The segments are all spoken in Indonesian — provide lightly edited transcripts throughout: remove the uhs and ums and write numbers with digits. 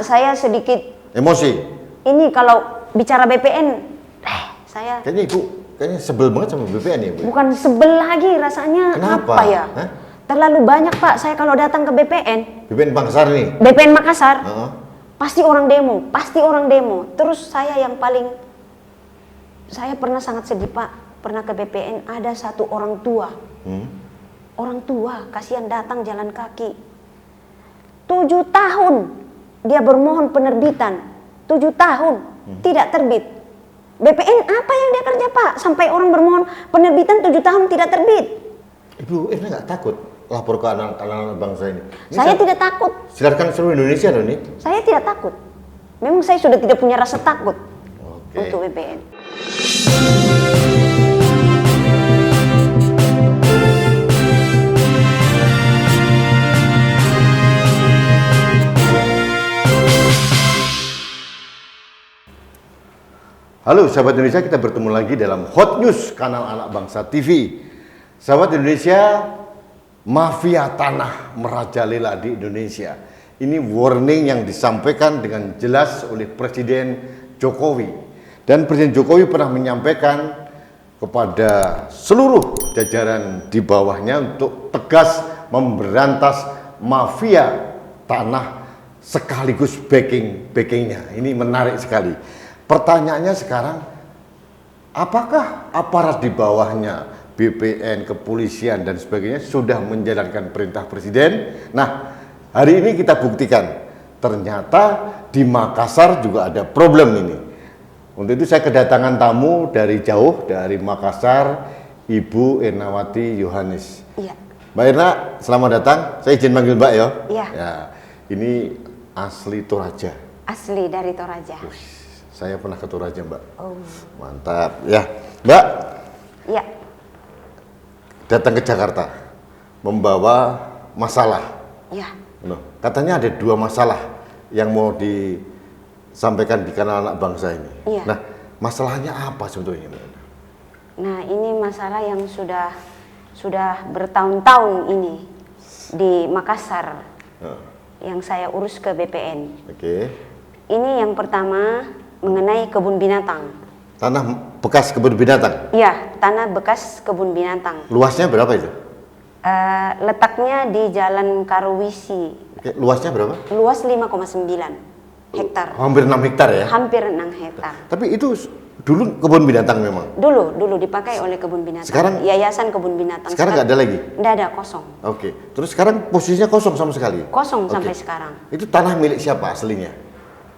saya sedikit emosi. Ini kalau bicara BPN, saya Kayaknya sebel banget sama BPN ya, Bu. bukan sebel lagi rasanya. Kenapa? Apa ya? Hah? Terlalu banyak, Pak. Saya kalau datang ke BPN Makassar nih. BPN Makassar, Heeh. pasti orang demo. Terus saya yang paling, saya pernah sangat sedih, Pak. Pernah ke BPN, ada satu orang tua. Orang tua, kasihan datang jalan kaki. 7 tahun dia bermohon penerbitan. 7 tahun tidak terbit. BPN apa yang dia kerja, Pak? Sampai orang bermohon penerbitan 7 tahun tidak terbit. Ibu Irna nggak takut lapor ke anak-anak bangsa ini? Saya tidak takut. Silakan seluruh Indonesia loh nih. Saya tidak takut. Memang saya sudah tidak punya rasa takut untuk BPN. Halo sahabat Indonesia, kita bertemu lagi dalam Hot News kanal Anak Bangsa TV. Sahabat Indonesia, mafia tanah merajalela di Indonesia. Ini warning yang disampaikan dengan jelas oleh Presiden Jokowi. Dan Presiden Jokowi pernah menyampaikan kepada seluruh jajaran di bawahnya untuk tegas memberantas mafia tanah sekaligus backingnya. Ini menarik sekali. Pertanyaannya sekarang, apakah aparat di bawahnya, BPN, kepolisian, dan sebagainya sudah menjalankan perintah Presiden? Nah, hari ini kita buktikan, ternyata di Makassar juga ada problem ini. Untuk itu saya kedatangan tamu dari jauh, dari Makassar, Ibu Ernawati Yohanes. Iya. Mbak Erna, selamat datang. Saya izin manggil Mbak ya. Iya. Ya, ini asli Toraja. Asli dari Toraja. Saya pernah ke Toraja, Mbak. Oh. Mantap. Ya, Mbak. Iya. Datang ke Jakarta membawa masalah. Iya. Katanya ada 2 masalah yang mau disampaikan di kanal Anak Bangsa ini. Iya. Nah, masalahnya apa sebetulnya, Mbak? Nah, ini masalah yang sudah bertahun-tahun ini di Makassar yang saya urus ke BPN. Oke. Ini yang pertama mengenai kebun binatang. Tanah bekas kebun binatang? Iya, tanah bekas kebun binatang. Luasnya berapa itu? Letaknya di Jalan Karuwisi. Oke, luasnya berapa? Luas 5,9 hektar. Hampir 6 hektar ya? Hampir 6 hektar. Tapi itu dulu kebun binatang memang? Dulu dipakai oleh kebun binatang. Sekarang? Yayasan kebun binatang. Sekarang nggak ada lagi? Nggak ada, kosong. Oke. Terus sekarang posisinya kosong sama sekali? Kosong Oke. sampai sekarang. Itu tanah milik siapa aslinya?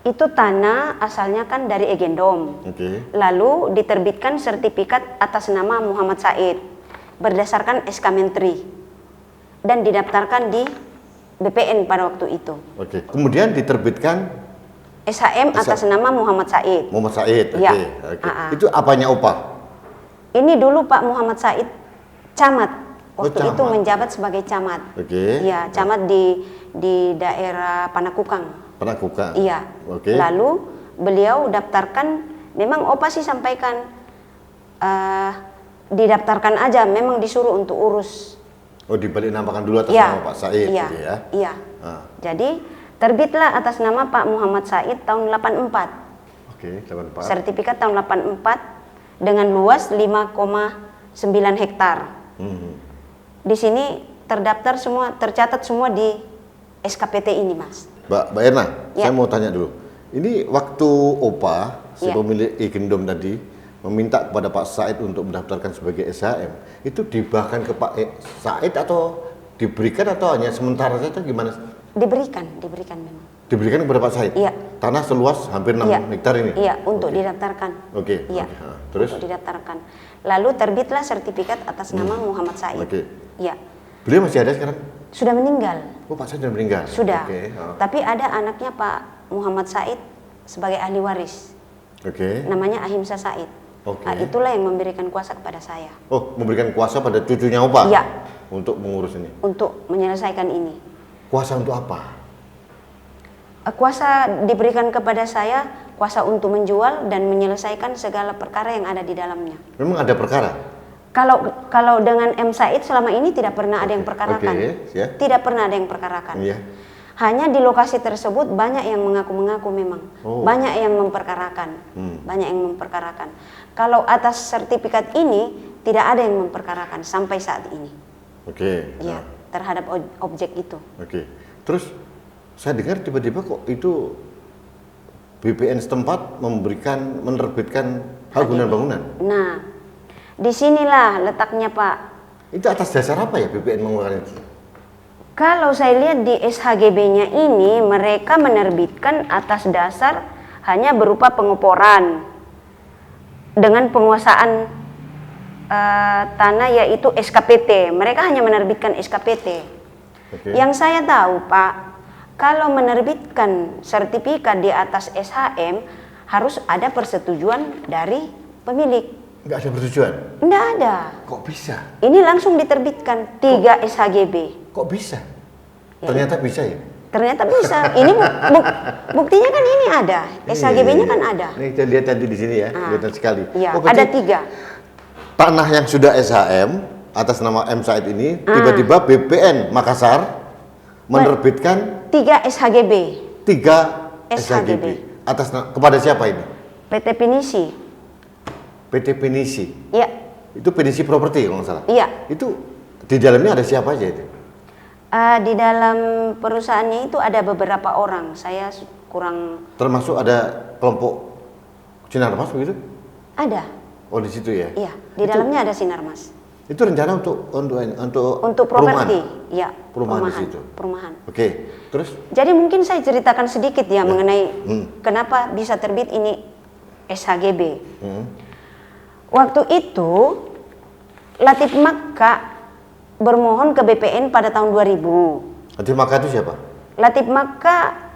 Itu tanah asalnya kan dari Egendom. Oke. Lalu diterbitkan sertifikat atas nama Muhammad Said berdasarkan SK Menteri dan didaftarkan di BPN pada waktu itu. Oke. Kemudian diterbitkan SHM atas nama Muhammad Said. Muhammad Said. Oke. Ya. Oke. Itu apanya upah? Ini dulu Pak Muhammad Said camat. Waktu itu camat. menjabat sebagai camat. Oke. Iya, camat di daerah Panakukang. Panakukang. Iya. Oke. Lalu beliau daftarkan, memang Opa sih sampaikan didaftarkan aja, memang disuruh untuk urus. Oh, dibalik namakan dulu atas Iya. nama Pak Said Iya. gitu ya. Iya. Ah. Jadi terbitlah atas nama Pak Muhammad Said tahun 84. Oke, 84. Sertifikat tahun 84 dengan luas 5,9 hektar. Di sini terdaftar semua, tercatat semua di SKPT ini, Mas. Mbak Erna, Ya. saya mau tanya dulu. Ini waktu Opa, si Ya. pemilik Egendom tadi, meminta kepada Pak Said untuk mendaftarkan sebagai SHM, itu dibahkan ke Pak Said atau diberikan atau hanya sementara saja gimana? Diberikan memang. Diberikan kepada Pak Said? Iya. Tanah seluas hampir 6 Iya. hektar ini? Iya, untuk didaftarkan. Oke. Iya. Oke. Terus? Untuk didaftarkan. Lalu terbitlah sertifikat atas nama Muhammad Said. Oke. Iya. Beliau masih ada sekarang? Sudah meninggal. Oh, Pak Said sudah meninggal? Sudah. Oke. Tapi ada anaknya Pak Muhammad Said sebagai ahli waris. Oke. Namanya Ahimsa Said. Oke. Nah, itulah yang memberikan kuasa kepada saya Oh, memberikan kuasa pada cucunya Opa? Iya. Untuk mengurus ini? untuk menyelesaikan ini. Kuasa untuk apa? Kuasa diberikan kepada saya, kuasa untuk menjual dan menyelesaikan segala perkara yang ada di dalamnya. Memang ada perkara? Kalau dengan M. Said selama ini tidak pernah ada yang perkarakan. Oke, ya. Tidak pernah ada yang perkarakan. Iya. Hanya di lokasi tersebut banyak yang mengaku-mengaku memang, Oh. banyak yang memperkarakan, banyak yang memperkarakan. Kalau atas sertifikat ini tidak ada yang memperkarakan sampai saat ini. Oke. Ya, terhadap objek itu. Oke. Terus saya dengar tiba-tiba kok itu BPN setempat menerbitkan hak guna bangunan. Nah, disinilah letaknya Pak. Itu atas dasar apa ya BPN mengeluarkan itu? Kalau saya lihat di SHGB-nya ini, mereka menerbitkan atas dasar hanya berupa pengeporan dengan penguasaan tanah, yaitu SKPT. Mereka hanya menerbitkan SKPT. Oke. Yang saya tahu Pak, kalau menerbitkan sertifikat di atas SHM harus ada persetujuan dari pemilik. Nggak ada persetujuan? Tidak ada. Kok bisa? Ini langsung diterbitkan 3 SHGB. Kok bisa? Ternyata bisa ya? Ternyata bisa. Ini buktinya kan ini ada. SHGB-nya kan ada. Ini kita lihat tadi di sini ya, kelihatan sekali. Iya, Oh, berarti ada 3. tanah yang sudah SHM atas nama M Said ini tiba-tiba BPN Makassar menerbitkan 3 SHGB. 3 SHGB. SHGB atas kepada siapa ini? PT Pinisi. PT Pinisi. Iya. Itu Pinisi Properti kalau nggak salah. Iya. Itu di dalamnya ada siapa aja itu? Di dalam perusahaannya itu ada beberapa orang. Saya kurang. Termasuk ada kelompok Sinarmas begitu? Ada. Oh di situ ya? Iya. Di dalamnya ada Sinarmas. Itu rencana untuk Properti. Iya. Perumahan di situ. Perumahan. Oke. Terus? Jadi mungkin saya ceritakan sedikit ya mengenai kenapa bisa terbit ini SHGB. Waktu itu Latif Makka bermohon ke BPN pada tahun 2000. Latif Makka itu siapa? Latif Makka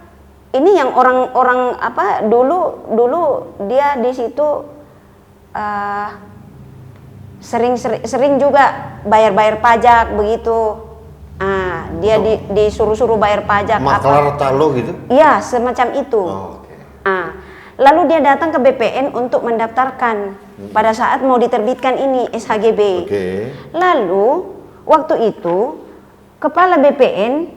ini yang orang-orang apa dulu dia di situ sering juga bayar pajak begitu. Dia disuruh-suruh bayar pajak. Maklar talo gitu? Iya, semacam itu. Oh, oke. Lalu dia datang ke BPN untuk mendaftarkan pada saat mau diterbitkan ini SHGB. Oke. Lalu waktu itu kepala BPN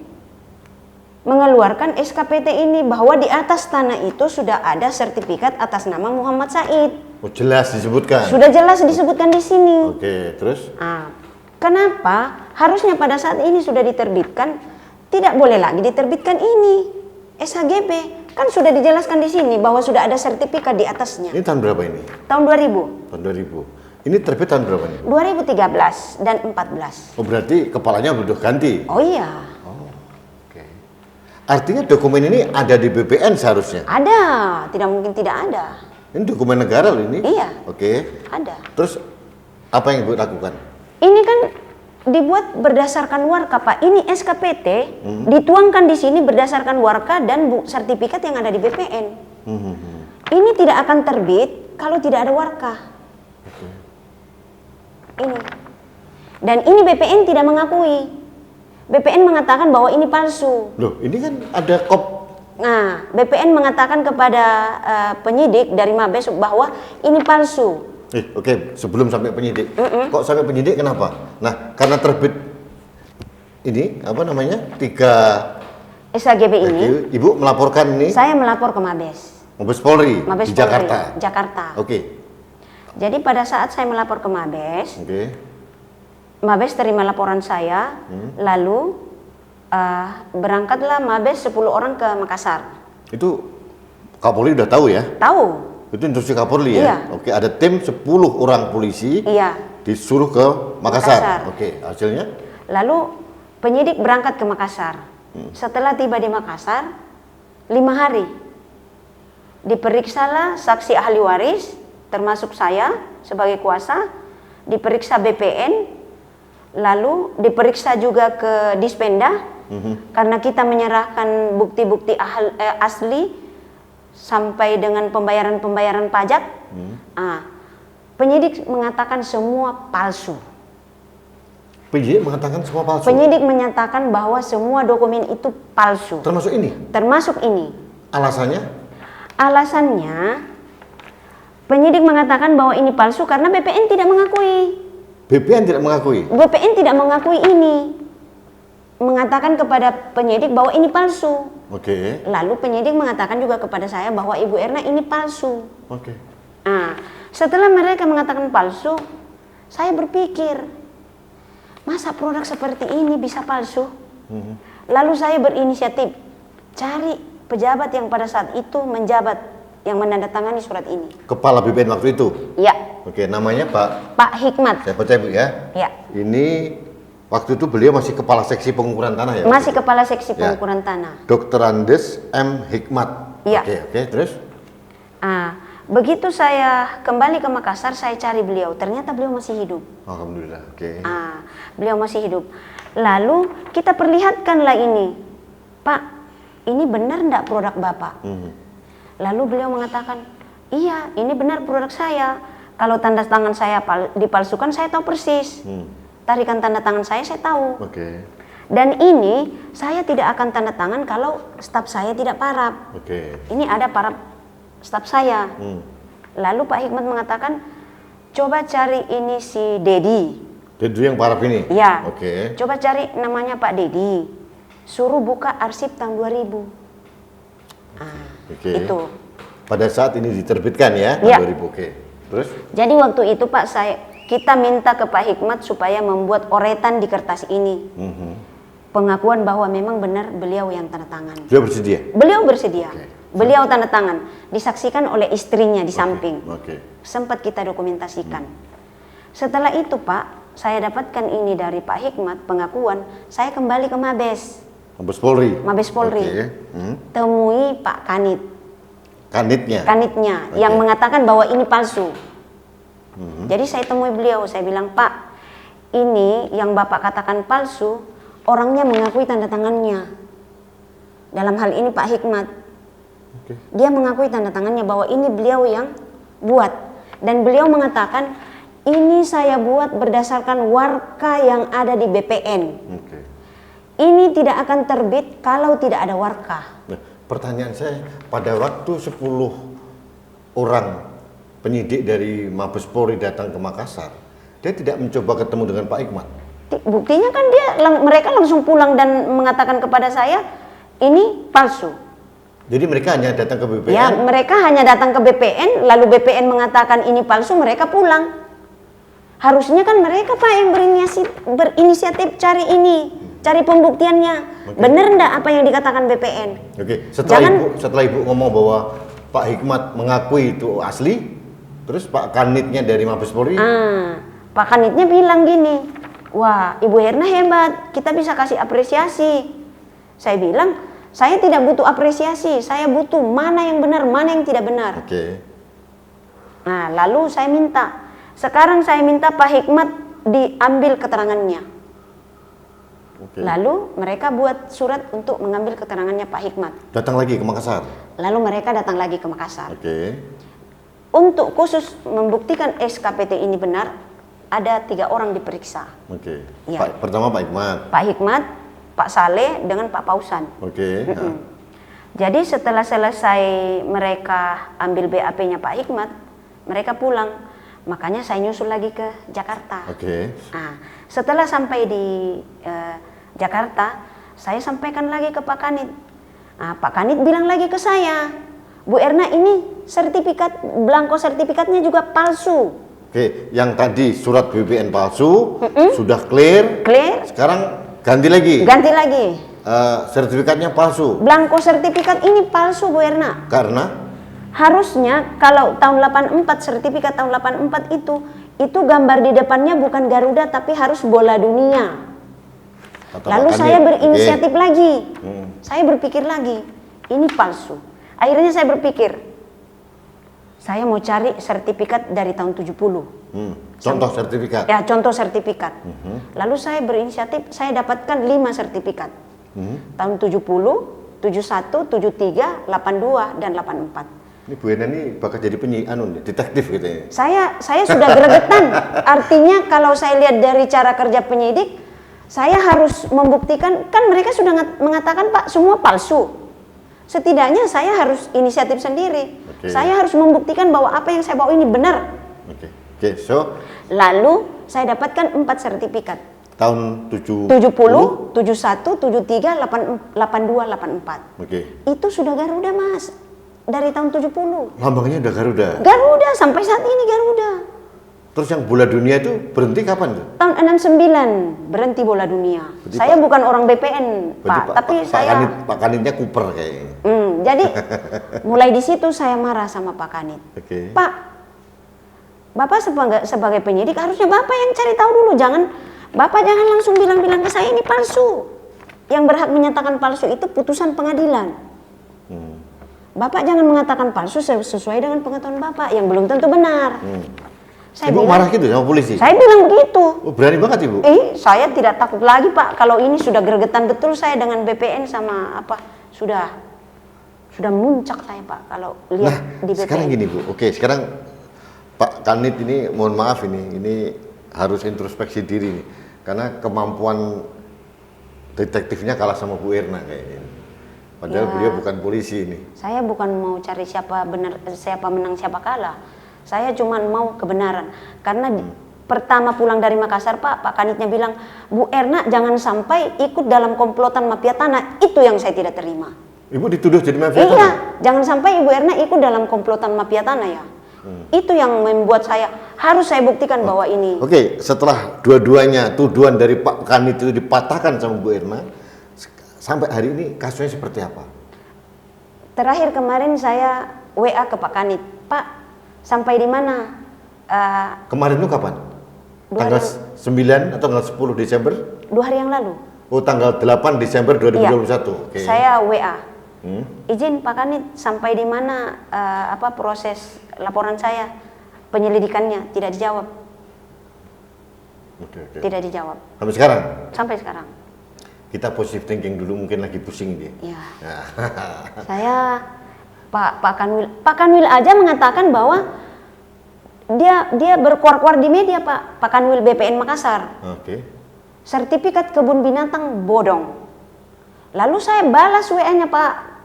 mengeluarkan SKPT ini bahwa di atas tanah itu sudah ada sertifikat atas nama Muhammad Said. Oh, jelas disebutkan. Sudah jelas disebutkan di sini. Oke, terus? Kenapa harusnya pada saat ini sudah diterbitkan, tidak boleh lagi diterbitkan ini SHGB? Kan sudah dijelaskan di sini bahwa sudah ada sertifikat di atasnya. Ini tahun berapa ini? Tahun 2000. Tahun 2000. Ini terbit tahun berapa nih? 2013 dan 14. Oh, berarti kepalanya udah ganti. Oh iya. Oke. Artinya dokumen ini ada di BPN seharusnya. Ada, tidak mungkin tidak ada. Ini dokumen negara loh ini. Iya. Oke. Ada. Terus apa yang Ibu lakukan? Ini kan dibuat berdasarkan warka Pak. Ini SKPT dituangkan di sini berdasarkan warka dan sertifikat yang ada di BPN. Ini tidak akan terbit kalau tidak ada warka. Ini. Dan ini BPN tidak mengakui. BPN mengatakan bahwa ini palsu. Loh, ini kan ada Nah, BPN mengatakan kepada penyidik dari Mabes bahwa ini palsu. Oke, sebelum sampai penyidik. Kok sampai penyidik kenapa? Nah, karena terbit ini apa namanya? 3 SHGB ini. Ibu melaporkan ini. Saya melapor ke Mabes. Mabes Polri Mabes di Polri, Jakarta. Jakarta. Oke. Jadi pada saat saya melapor ke Mabes, Mabes terima laporan saya, lalu berangkatlah Mabes 10 orang ke Makassar. Itu Kapolri udah tahu ya? Tahu. Itu instruksi Kapolri ya? Iya. Oke, ada tim 10 orang polisi disuruh ke Makassar. Oke, hasilnya? Lalu penyidik berangkat ke Makassar. Setelah tiba di Makassar, 5 hari. Diperiksalah saksi ahli waris, termasuk saya sebagai kuasa, diperiksa BPN, lalu diperiksa juga ke Dispenda, karena kita menyerahkan bukti-bukti asli sampai dengan pembayaran pajak. Penyidik mengatakan semua palsu. Penyidik mengatakan semua palsu? Penyidik menyatakan bahwa semua dokumen itu palsu. Termasuk ini? Termasuk ini. Alasannya? Alasannya, penyidik mengatakan bahwa ini palsu karena BPN tidak mengakui. BPN tidak mengakui? BPN tidak mengakui ini. mengatakan kepada penyidik bahwa ini palsu. Oke. Lalu penyidik mengatakan juga kepada saya bahwa Ibu Erna ini palsu. Oke. Nah, setelah mereka mengatakan palsu, saya berpikir, masa produk seperti ini bisa palsu? Lalu saya berinisiatif cari pejabat yang pada saat itu menjabat yang menandatangani surat ini. Kepala BPN waktu itu? Ya. Oke, namanya Pak Hikmat. Saya percaya Bu ya? Ya. Ini waktu itu beliau masih kepala seksi pengukuran tanah ya? Masih kepala seksi Ya. pengukuran tanah. Dr. Andes M. Hikmat. Ya. Oke, terus? Begitu saya kembali ke Makassar, saya cari beliau. Ternyata beliau masih hidup. Alhamdulillah, oke. Beliau masih hidup. Lalu kita perlihatkanlah ini. Pak, ini benar enggak produk Bapak? Lalu beliau mengatakan, iya ini benar produk saya. Kalau tanda tangan saya dipalsukan, saya tahu persis. Tarikan tanda tangan saya tahu. Oke. Dan ini saya tidak akan tanda tangan kalau staf saya tidak paraf. Oke. Ini ada paraf staf saya. Lalu Pak Hikmat mengatakan, coba cari ini si Dedi. Dedi yang paraf ini? Ya. Oke. Coba cari namanya Pak Dedi. Suruh buka arsip tahun 2000. Oke. Itu. Pada saat ini diterbitkan ya, Ya. tahun 2000. Oke. Terus? Jadi waktu itu Pak, kita minta ke Pak Hikmat supaya membuat oretan di kertas ini. Pengakuan bahwa memang benar beliau yang tanda tangan. Beliau bersedia? Beliau bersedia. Oke. Beliau tanda tangan. Disaksikan oleh istrinya di samping. Oke. Sempat kita dokumentasikan. Setelah itu Pak, saya dapatkan ini dari Pak Hikmat, pengakuan. Saya kembali ke Mabes. Mabes Polri? Mabes Polri. Oke. Temui Pak Kanit. Kanitnya? Kanitnya Oke. yang mengatakan bahwa ini palsu. Jadi saya temui beliau, saya bilang, Pak, ini yang Bapak katakan palsu, orangnya mengakui tanda tangannya. Dalam hal ini Pak Hikmat. Oke. Dia mengakui tanda tangannya bahwa ini beliau yang buat. Dan beliau mengatakan, ini saya buat berdasarkan warka yang ada di BPN. Oke. Ini tidak akan terbit kalau tidak ada warka. Nah, pertanyaan saya, pada waktu 10 orang penyidik dari Mabes Polri datang ke Makassar, dia tidak mencoba ketemu dengan Pak Hikmat? Buktinya kan mereka langsung pulang dan mengatakan kepada saya, ini palsu. Jadi mereka hanya datang ke BPN? Ya, mereka hanya datang ke BPN, lalu BPN mengatakan ini palsu, mereka pulang. Harusnya kan mereka Pak yang berinisiatif cari ini, cari pembuktiannya. Benar enggak apa yang dikatakan BPN? Oke, setelah Ibu ngomong bahwa Pak Hikmat mengakui itu asli, terus Pak Kanitnya dari Mabes Polri? Pak Kanitnya bilang gini, wah Ibu Erna hebat, kita bisa kasih apresiasi. Saya bilang, saya tidak butuh apresiasi, saya butuh mana yang benar, mana yang tidak benar. Oke. Nah, lalu saya minta Pak Hikmat diambil keterangannya. Oke. Lalu mereka buat surat untuk mengambil keterangannya Pak Hikmat. Datang lagi ke Makassar? Lalu mereka datang lagi ke Makassar. Oke. Untuk khusus membuktikan SKPT ini benar, ada 3 orang diperiksa. Oke. Ya. Pertama Pak Hikmat? Pak Hikmat, Pak Saleh, dengan Pak Pausan. Oke. Jadi setelah selesai mereka ambil BAP-nya Pak Hikmat, mereka pulang. Makanya saya nyusul lagi ke Jakarta. Oke. Nah, setelah sampai di Jakarta, saya sampaikan lagi ke Pak Kanit. Nah, Pak Kanit bilang lagi ke saya, Bu Erna ini belangko sertifikatnya juga palsu. Oke, yang tadi surat BPN palsu, sudah clear. Clear? Sekarang ganti lagi. Ganti lagi. Sertifikatnya palsu. Belangko sertifikat ini palsu Bu Erna. Karena? Harusnya kalau tahun 84, sertifikat tahun 84 itu gambar di depannya bukan Garuda tapi harus bola dunia. Lalu saya berinisiatif lagi. Saya berpikir lagi, ini palsu. Akhirnya saya berpikir, saya mau cari sertifikat dari tahun 70. Contoh sertifikat? Ya, contoh sertifikat. Lalu saya berinisiatif, saya dapatkan 5 sertifikat. Tahun 70, 71, 73, 82, dan 84. Ini Bu Erna ini bakal jadi detektif gitu ya? Saya sudah gregetan. Artinya kalau saya lihat dari cara kerja penyidik, saya harus membuktikan, kan mereka sudah mengatakan Pak semua palsu. Setidaknya saya harus inisiatif sendiri. Saya harus membuktikan bahwa apa yang saya bawa ini benar. So? Lalu saya dapatkan 4 sertifikat. Tahun 70? 70, 71, 73, 82, 84. Oke. Itu sudah Garuda, Mas. Dari tahun 70. Lambangnya udah Garuda. Garuda, sampai saat ini Garuda. Terus yang bola dunia itu berhenti kapan tuh? Tahun 69 berhenti bola dunia. Berarti Saya bukan orang BPN, Pak, tapi saya Pak Kanitnya Cooper kayaknya. jadi mulai di situ saya marah sama Pak Kanit. Oke. Pak, Bapak sebagai penyidik harusnya Bapak yang cari tahu dulu, Bapak jangan langsung bilang-bilang ke saya ini palsu. Yang berhak menyatakan palsu itu putusan pengadilan. Bapak jangan mengatakan palsu sesuai dengan pengetahuan Bapak yang belum tentu benar. Saya Ibu bilang, marah gitu sama polisi? Saya bilang begitu. Oh, berani banget Ibu? Saya tidak takut lagi Pak. Kalau ini sudah gregetan betul saya dengan BPN sama apa. Sudah muncak saya Pak kalau lihat di BPN. Sekarang gini Bu. Oke, sekarang Pak Kanit ini mohon maaf ini harus introspeksi diri nih. Karena kemampuan detektifnya kalah sama Bu Erna kayaknya. Padahal beliau bukan polisi ini. Saya bukan mau cari siapa menang siapa kalah. Saya cuma mau kebenaran. Karena pertama pulang dari Makassar Pak Kanitnya bilang, Bu Erna jangan sampai ikut dalam komplotan mafia tanah. Itu yang saya tidak terima. Ibu dituduh jadi mafia tanah? Iya, jangan sampai Ibu Erna ikut dalam komplotan mafia tanah ya. Itu yang membuat harus saya buktikan bahwa ini. Oke, setelah dua-duanya tuduhan dari Pak Kanit itu dipatahkan sama Bu Erna, sampai hari ini kasusnya seperti apa? Terakhir kemarin saya WA ke Pak Kanit, Pak sampai di mana? Kemarin itu kapan? Tanggal 9 atau tanggal 10 Desember? 2 hari yang lalu. Oh, tanggal 8 Desember 2021. Iya. Oke. Saya WA. Izin Pak Kanit sampai di mana proses laporan saya penyelidikannya tidak dijawab. Oke. Tidak dijawab. Sampai sekarang? Sampai sekarang. Kita positive thinking dulu, mungkin lagi pusing dia. Ya. Saya Pak Kanwil aja mengatakan bahwa dia berkuar-kuar di media Pak Kanwil BPN Makassar. Oke. Sertifikat kebun binatang bodong. Lalu saya balas WA-nya Pak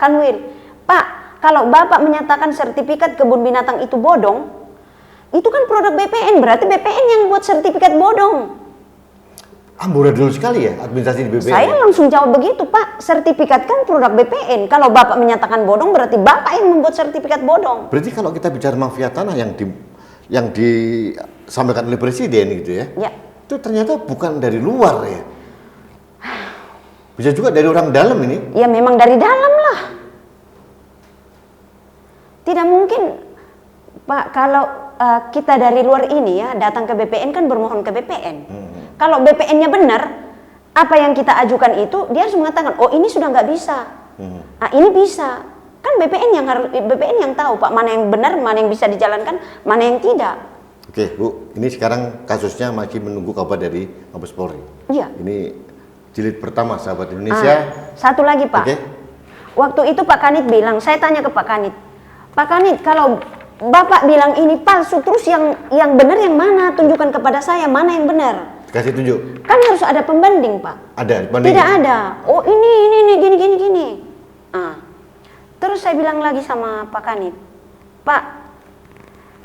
Kanwil, Pak, kalau Bapak menyatakan sertifikat kebun binatang itu bodong, itu kan produk BPN, berarti BPN yang buat sertifikat bodong. Amburadul sekali ya administrasi di BPN. Saya langsung jawab begitu, Pak, sertifikat kan produk BPN. Kalau Bapak menyatakan bodong, berarti Bapak yang membuat sertifikat bodong. Berarti kalau kita bicara mafia tanah yang disampaikan oleh Presiden gitu ya, itu ternyata bukan dari luar ya. Bisa juga dari orang dalam ini. Ya memang dari dalam lah. Tidak mungkin Pak kalau kita dari luar ini ya datang ke BPN kan bermohon ke BPN. Kalau BPN-nya benar, apa yang kita ajukan itu dia harus mengatakan, oh ini sudah nggak bisa. Ini bisa. Kan BPN yang tahu Pak mana yang benar, mana yang bisa dijalankan, mana yang tidak. Oke Bu, ini sekarang kasusnya masih menunggu kabar dari Mabes Polri. Iya. Ini jilid pertama Sahabat Indonesia. Satu lagi Pak. Waktu itu Pak Kanit bilang, saya tanya ke Pak Kanit, Pak Kanit kalau Bapak bilang ini palsu, terus yang benar yang mana? Tunjukkan kepada saya mana yang benar. Kasih tunjuk. Kan harus ada pembanding Pak. Ada pembanding? Tidak ada. Oh ini gini. Terus saya bilang lagi sama Pak Kanit, Pak,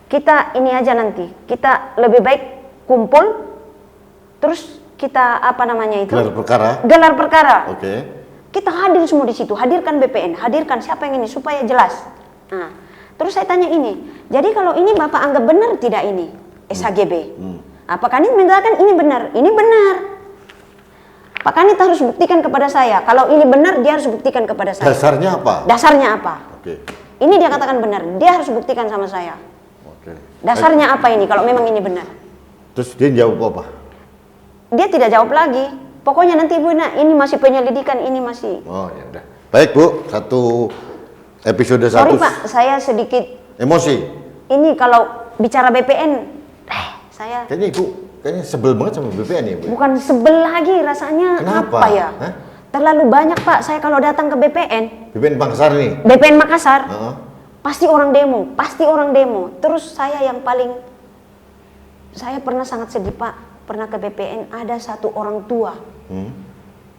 kita ini aja nanti, kita lebih baik kumpul, terus kita gelar perkara. Oke. Kita hadir semua di situ, hadirkan BPN, hadirkan siapa yang ini supaya jelas. Terus saya tanya ini, jadi kalau ini Bapak anggap benar tidak ini SHGB? Pak Kanit mengatakan ini benar. Pak Kanit harus buktikan kepada saya, kalau ini benar dia harus buktikan kepada saya. Dasarnya apa? Dasarnya apa? Oke. Ini dia katakan benar, dia harus buktikan sama saya. Oke. Dasarnya apa ini kalau memang ini benar? Terus dia jawab apa? Dia tidak jawab lagi. Pokoknya nanti Bu, ini masih penyelidikan, ini masih. Oh ya udah. Baik Bu, satu episode Sorry satu. Pak, saya sedikit emosi. Ini kalau bicara BPN, saya kayaknya Ibu sebel banget sama BPN ya Bu. Bukan sebel lagi, rasanya. Kenapa? Apa ya? Terlalu banyak Pak, saya kalau datang ke BPN Makassar nih. BPN Makassar, pasti orang demo. Terus saya pernah sangat sedih Pak. Pernah ke BPN, ada satu orang tua.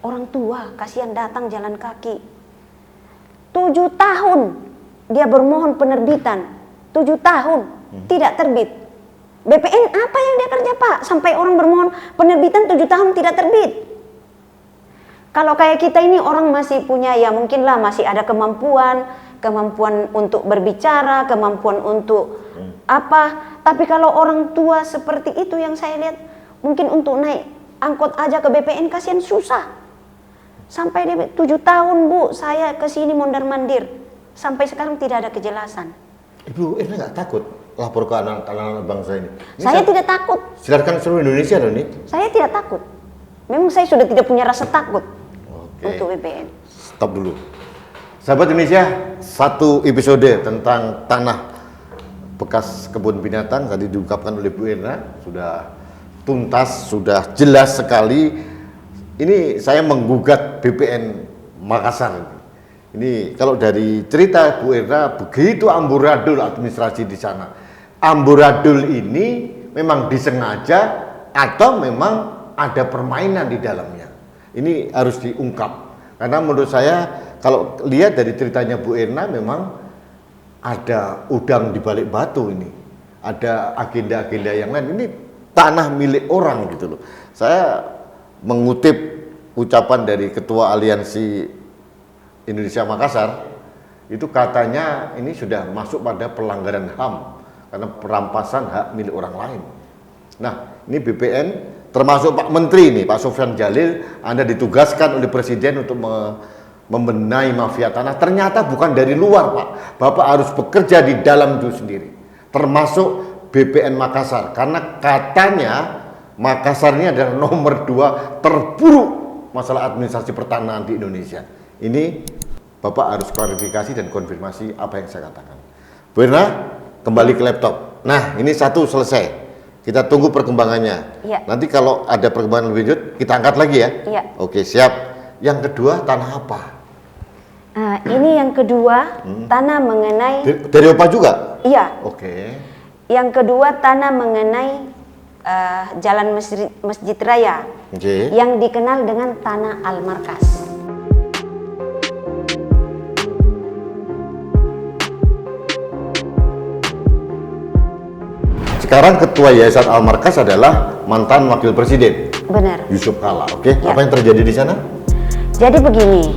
Orang tua, kasihan datang jalan kaki. 7 tahun dia bermohon penerbitan. 7 tahun tidak terbit. BPN apa yang dia kerja Pak? Sampai orang bermohon penerbitan 7 tahun tidak terbit. Kalau kayak kita ini orang masih punya ya mungkinlah masih ada kemampuan untuk berbicara, kemampuan untuk apa. Tapi kalau orang tua seperti itu yang saya lihat mungkin untuk naik angkot aja ke BPN kasihan susah. Sampai 7 tahun Bu saya ke sini mondar-mandir. Sampai sekarang tidak ada kejelasan. Ibu Irna nggak takut lapor ke anak-anak bangsa ini? Saya tidak takut. Silakan seluruh Indonesia loh nih. Saya tidak takut. Memang saya sudah tidak punya rasa takut untuk BPN. Stop dulu. Sahabat Indonesia, satu episode tentang tanah bekas kebun binatang tadi diungkapkan oleh Bu Irna sudah tuntas, sudah jelas sekali. Ini saya menggugat BPN Makassar. Ini kalau dari cerita Bu Irna begitu amburadul administrasi di sana. Amburadul ini memang disengaja atau memang ada permainan di dalamnya. Ini harus diungkap. Karena menurut saya kalau lihat dari ceritanya Bu Irna memang ada udang di balik batu ini. Ada agenda-agenda yang lain. Ini tanah milik orang gitu loh. Saya mengutip ucapan dari Ketua Aliansi Indonesia Makassar, itu katanya ini sudah masuk pada pelanggaran HAM karena perampasan hak milik orang lain. Nah, ini BPN termasuk Pak Menteri nih, Pak Sofyan Djalil, Anda ditugaskan oleh Presiden untuk membenahi mafia tanah. Ternyata bukan dari luar, Pak. Bapak harus bekerja di dalam itu sendiri. Termasuk BPN Makassar, karena katanya Makassar ini adalah nomor 2 terburuk masalah administrasi pertanahan di Indonesia. Ini Bapak harus klarifikasi dan konfirmasi apa yang saya katakan. Bu Irna, kembali ke laptop. Nah, ini satu selesai. Kita tunggu perkembangannya. Ya. Nanti kalau ada perkembangan lebih lanjut, kita angkat lagi ya. Iya. Oke, siap. Yang kedua, tanah apa? Ini yang kedua, tanah mengenai... Dari Opa juga? Iya. Oke. Yang kedua, tanah mengenai Jalan Masjid Raya. Oke. Yang dikenal dengan Tanah Al-Markas. Sekarang Ketua Yayasan Al-Markas adalah mantan Wakil Presiden Benar. Yusuf Kala. Oke. Ya. Apa yang terjadi di sana? Jadi begini,